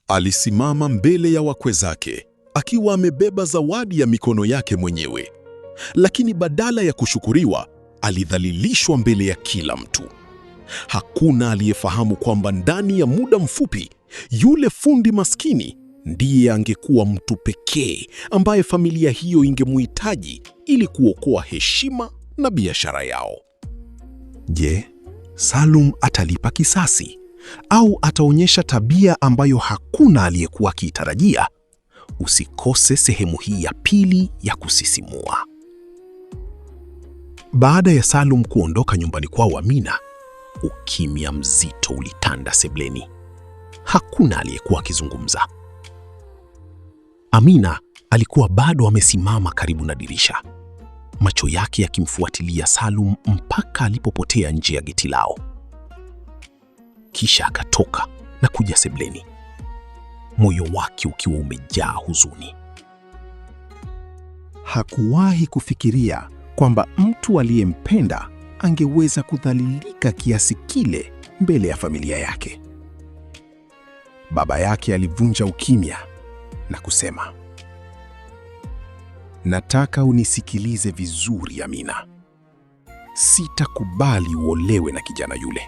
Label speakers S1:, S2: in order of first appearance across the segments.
S1: Alisimama mbele ya wakwe zake akiwa amebeba zawadi ya mikono yake mwenyewe, lakini badala ya kushukuriwa, alidhalilishwa mbele ya kila mtu. Hakuna aliyefahamu kwamba ndani ya muda mfupi, yule fundi maskini ndiye angekuwa mtu pekee ambaye familia hiyo ingemuhitaji ili kuokoa heshima na biashara yao.
S2: Je, Salum atalipa kisasi au ataonyesha tabia ambayo hakuna aliyekuwa akiitarajia? Usikose sehemu hii ya pili ya kusisimua. Baada ya Salum kuondoka nyumbani kwao Amina, ukimya mzito ulitanda sebleni. Hakuna aliyekuwa akizungumza. Amina alikuwa bado amesimama karibu na dirisha, macho yake yakimfuatilia Salum mpaka alipopotea nje ya geti lao. Kisha akatoka na kuja sebleni, moyo wake ukiwa umejaa huzuni.
S3: Hakuwahi kufikiria kwamba mtu aliyempenda angeweza kudhalilika kiasi kile mbele ya familia yake. Baba yake alivunja ukimya na kusema, "Nataka unisikilize vizuri, Amina. Sitakubali uolewe na kijana yule."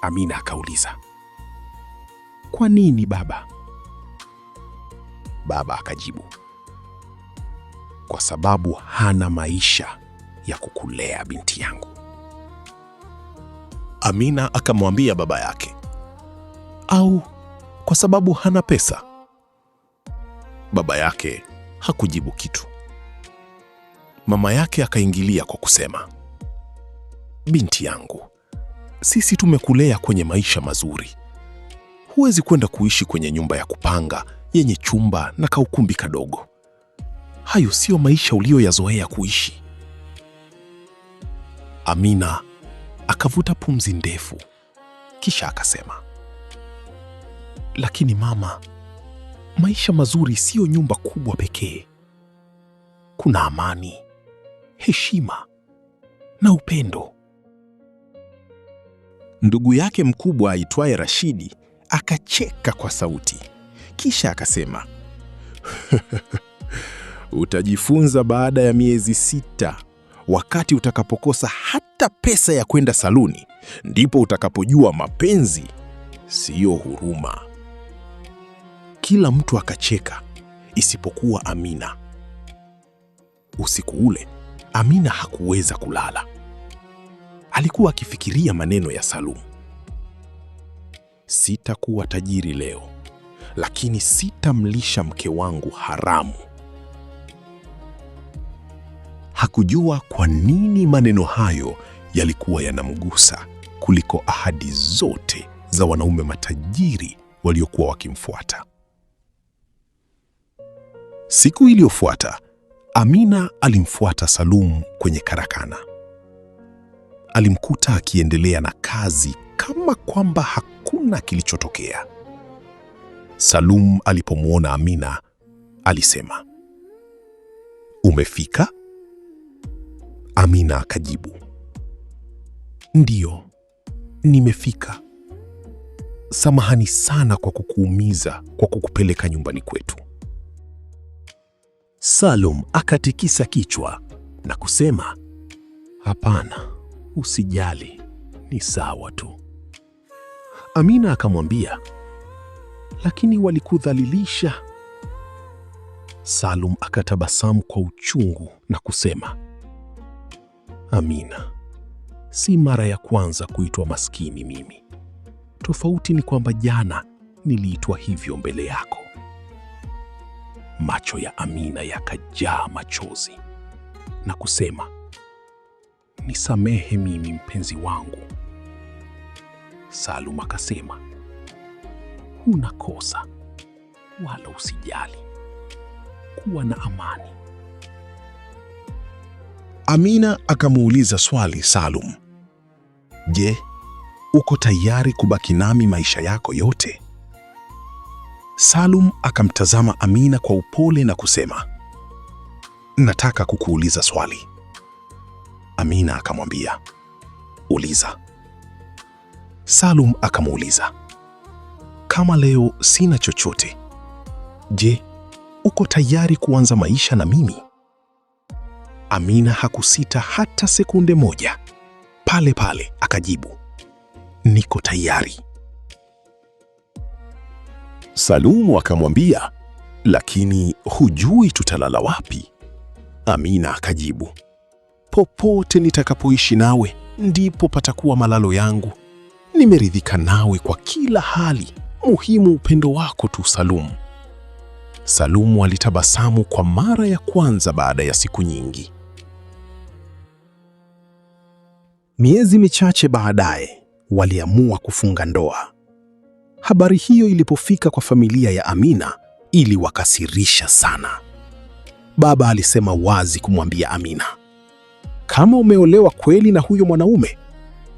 S3: Amina akauliza, "Kwa nini baba?" Baba akajibu, "Kwa sababu hana maisha ya kukulea, binti yangu."
S2: Amina akamwambia baba yake, "Au kwa sababu hana pesa?" Baba yake hakujibu kitu. Mama yake akaingilia kwa kusema, "Binti yangu, sisi tumekulea kwenye maisha mazuri. Huwezi kwenda kuishi kwenye nyumba ya kupanga yenye chumba na kaukumbi kadogo. Hayo sio maisha uliyoyazoea kuishi." Amina akavuta pumzi ndefu, kisha akasema, "Lakini mama, maisha mazuri siyo nyumba kubwa pekee. Kuna amani, heshima na upendo."
S3: Ndugu yake mkubwa aitwaye Rashidi akacheka kwa sauti, kisha akasema, "Utajifunza baada ya miezi 6, wakati utakapokosa hata pesa ya kwenda saluni, ndipo utakapojua mapenzi siyo huruma." Kila mtu akacheka isipokuwa Amina. Usiku ule, Amina hakuweza kulala. Alikuwa akifikiria maneno ya Salum. "Sitakuwa tajiri leo, lakini sitamlisha mke wangu haramu." Hakujua kwa nini maneno hayo yalikuwa yanamgusa kuliko ahadi zote za wanaume matajiri waliokuwa wakimfuata. Siku iliyofuata, Amina alimfuata Salum kwenye karakana. Alimkuta akiendelea na kazi kama kwamba hakuna kilichotokea. Salum alipomwona Amina, alisema, "Umefika?" Amina akajibu, "Ndiyo, nimefika. Samahani sana kwa kukuumiza kwa kukupeleka nyumbani kwetu." Salum akatikisa kichwa na kusema, "Hapana, usijali, ni sawa tu." Amina akamwambia, "Lakini walikudhalilisha." Salum akatabasamu kwa uchungu na kusema, "Amina, si mara ya kwanza kuitwa maskini mimi. Tofauti ni kwamba jana niliitwa hivyo mbele yako." Macho ya Amina yakajaa machozi na kusema, "Nisamehe mimi mpenzi wangu." Salum akasema, "Huna kosa, wala usijali. Kuwa na amani." Amina akamuuliza swali Salum, "Je, uko tayari kubaki nami maisha yako yote?" Salum akamtazama Amina kwa upole na kusema, "Nataka kukuuliza swali." Amina akamwambia, "Uliza." Salum akamuuliza, kama leo sina chochote, je, uko tayari kuanza maisha na mimi? Amina hakusita hata sekunde moja. Pale pale akajibu, niko tayari.
S1: Salumu akamwambia, lakini hujui tutalala wapi? Amina akajibu, popote nitakapoishi nawe ndipo patakuwa malalo yangu. Nimeridhika nawe kwa kila hali, muhimu upendo wako tu Salumu. Salumu alitabasamu kwa mara ya kwanza baada ya siku nyingi.
S3: Miezi michache baadaye waliamua kufunga ndoa. Habari hiyo ilipofika kwa familia ya Amina iliwakasirisha sana. Baba alisema wazi kumwambia Amina, kama umeolewa kweli na huyo mwanaume,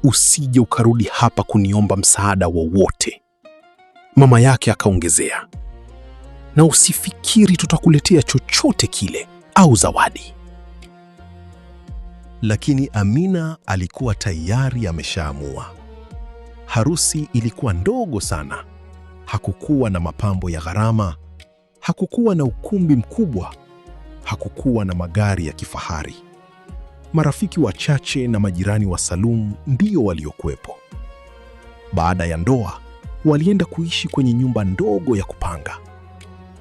S3: usije ukarudi hapa kuniomba msaada wowote. Mama yake akaongezea, na usifikiri tutakuletea chochote kile au zawadi. Lakini Amina alikuwa tayari ameshaamua. Harusi ilikuwa ndogo sana. Hakukuwa na mapambo ya gharama, hakukuwa na ukumbi mkubwa, hakukuwa na magari ya kifahari. Marafiki wachache na majirani wa Salumu ndio waliokuwepo. Baada ya ndoa, walienda kuishi kwenye nyumba ndogo ya kupanga.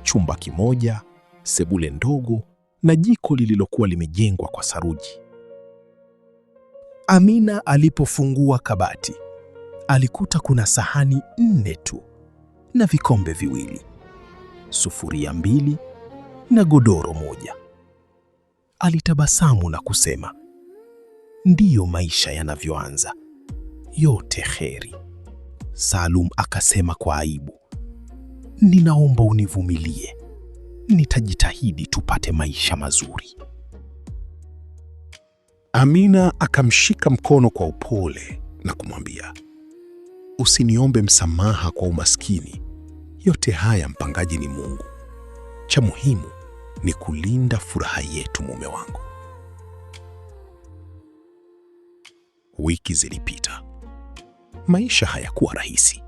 S3: Chumba kimoja, sebule ndogo na jiko lililokuwa limejengwa kwa saruji. Amina alipofungua kabati, alikuta kuna sahani 4 tu na vikombe 2, sufuria 2 na godoro 1. Alitabasamu na kusema, ndiyo maisha yanavyoanza, yote heri. Salum akasema kwa aibu, ninaomba univumilie, nitajitahidi tupate maisha mazuri. Amina akamshika mkono kwa upole na kumwambia, usiniombe msamaha kwa umaskini. Yote haya mpangaji ni Mungu. Cha muhimu ni kulinda furaha yetu, mume wangu. Wiki zilipita. Maisha hayakuwa rahisi.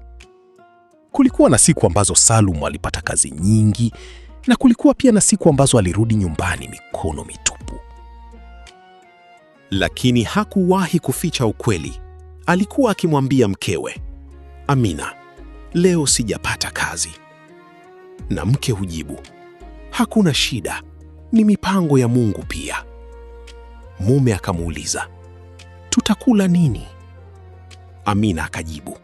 S3: Kulikuwa na siku ambazo Salum alipata kazi nyingi na kulikuwa pia na siku ambazo alirudi nyumbani mikono mitupu. Lakini hakuwahi kuficha ukweli. Alikuwa akimwambia mkewe, Amina, leo sijapata kazi. Na mke hujibu, hakuna shida, ni mipango ya Mungu pia. Mume akamuuliza, tutakula nini? Amina akajibu,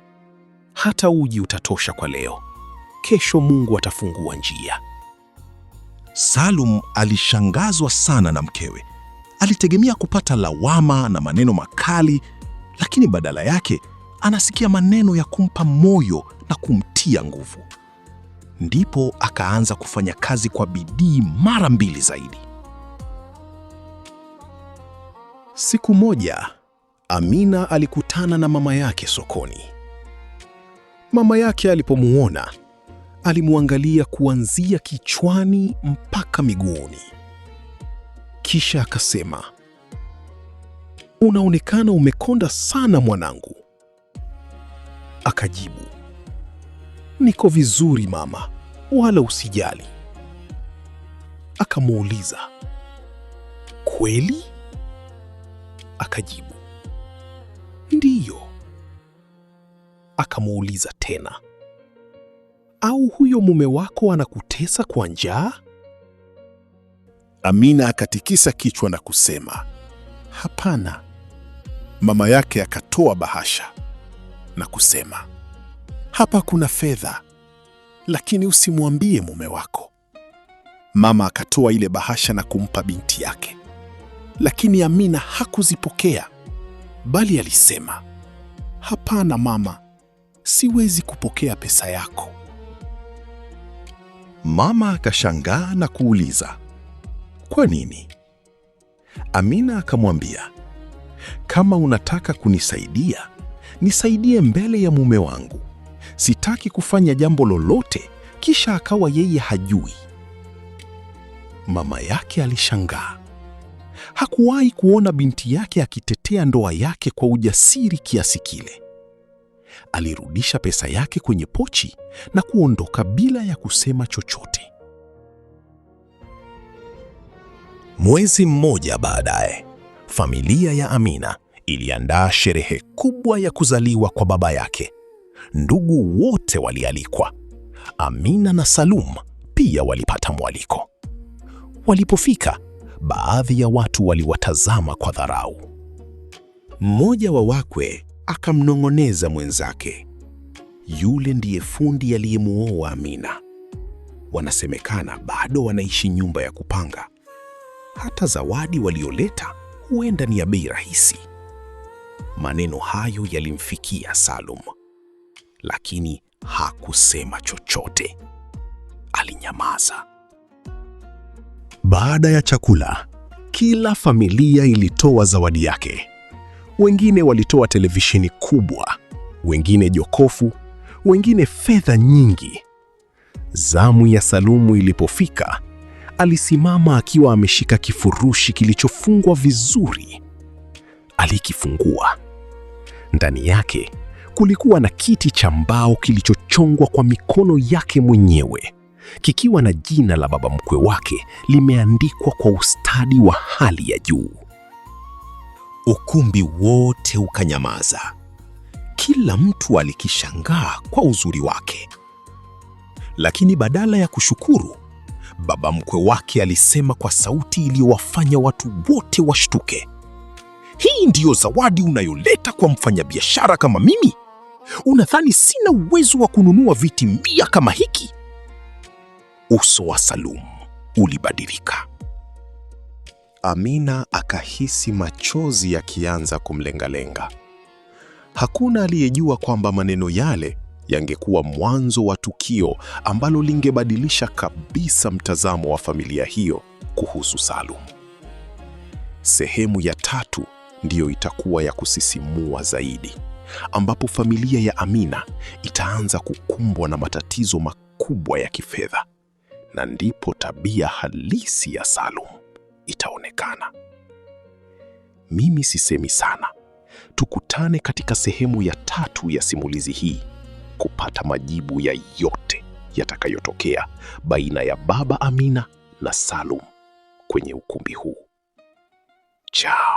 S3: hata uji utatosha kwa leo. Kesho Mungu atafungua njia. Salum alishangazwa sana na mkewe. Alitegemea kupata lawama na maneno makali, lakini badala yake anasikia maneno ya kumpa moyo na kumtia nguvu. Ndipo akaanza kufanya kazi kwa bidii mara 2 zaidi. Siku moja, Amina alikutana na mama yake sokoni. Mama yake alipomuona, alimwangalia kuanzia kichwani mpaka miguuni. Kisha akasema, unaonekana umekonda sana mwanangu. Akajibu, niko vizuri mama, wala usijali. Akamuuliza, kweli? Akajibu, ndiyo. Akamuuliza tena, au huyo mume wako anakutesa kwa njaa? Amina akatikisa kichwa na kusema, hapana. Mama yake akatoa bahasha na kusema, hapa kuna fedha, lakini usimwambie mume wako. Mama akatoa ile bahasha na kumpa binti yake, lakini Amina hakuzipokea, bali alisema, hapana mama, siwezi kupokea pesa yako. Mama akashangaa na kuuliza, kwa nini? Amina akamwambia, kama unataka kunisaidia, nisaidie mbele ya mume wangu. Sitaki kufanya jambo lolote kisha akawa yeye hajui. Mama yake alishangaa. Hakuwahi kuona binti yake akitetea ndoa yake kwa ujasiri kiasi kile.
S2: alirudisha pesa yake kwenye pochi na kuondoka bila ya kusema chochote. Mwezi mmoja baadaye, familia ya Amina iliandaa sherehe kubwa ya kuzaliwa kwa baba yake. Ndugu wote walialikwa. Amina na Salum pia walipata mwaliko. Walipofika, baadhi ya watu waliwatazama kwa dharau.
S3: Mmoja wa wakwe akamnong'oneza mwenzake, yule ndiye fundi aliyemuoa Amina. Wanasemekana bado wanaishi nyumba ya kupanga. Hata zawadi walioleta huenda ni ya bei rahisi. Maneno hayo yalimfikia Salum, lakini hakusema chochote. Alinyamaza.
S2: Baada ya chakula, kila familia ilitoa zawadi yake. Wengine walitoa televisheni kubwa, wengine jokofu, wengine fedha nyingi. Zamu ya Salumu ilipofika, alisimama akiwa ameshika kifurushi kilichofungwa vizuri. Alikifungua. Ndani yake kulikuwa na kiti cha mbao kilichochongwa kwa mikono yake mwenyewe, kikiwa na jina la baba mkwe wake limeandikwa kwa ustadi wa hali ya juu.
S3: Ukumbi wote ukanyamaza. Kila mtu alikishangaa kwa uzuri wake. Lakini badala ya kushukuru, baba mkwe wake alisema kwa sauti iliyowafanya watu wote washtuke, "Hii ndiyo zawadi unayoleta kwa mfanyabiashara kama mimi? Unadhani sina uwezo wa kununua viti 100 kama hiki?" Uso wa Salum ulibadilika.
S1: Amina akahisi machozi yakianza kumlengalenga. Hakuna aliyejua kwamba maneno yale yangekuwa mwanzo wa tukio ambalo lingebadilisha kabisa mtazamo wa familia hiyo kuhusu Salum. Sehemu ya 3 ndiyo itakuwa ya kusisimua zaidi, ambapo familia ya Amina itaanza kukumbwa na matatizo makubwa ya kifedha, na ndipo tabia halisi ya Salum itaonekana. Mimi sisemi sana. Tukutane katika sehemu ya 3 ya simulizi hii kupata majibu ya yote yatakayotokea baina ya baba Amina na Salum kwenye ukumbi huu. Ciao.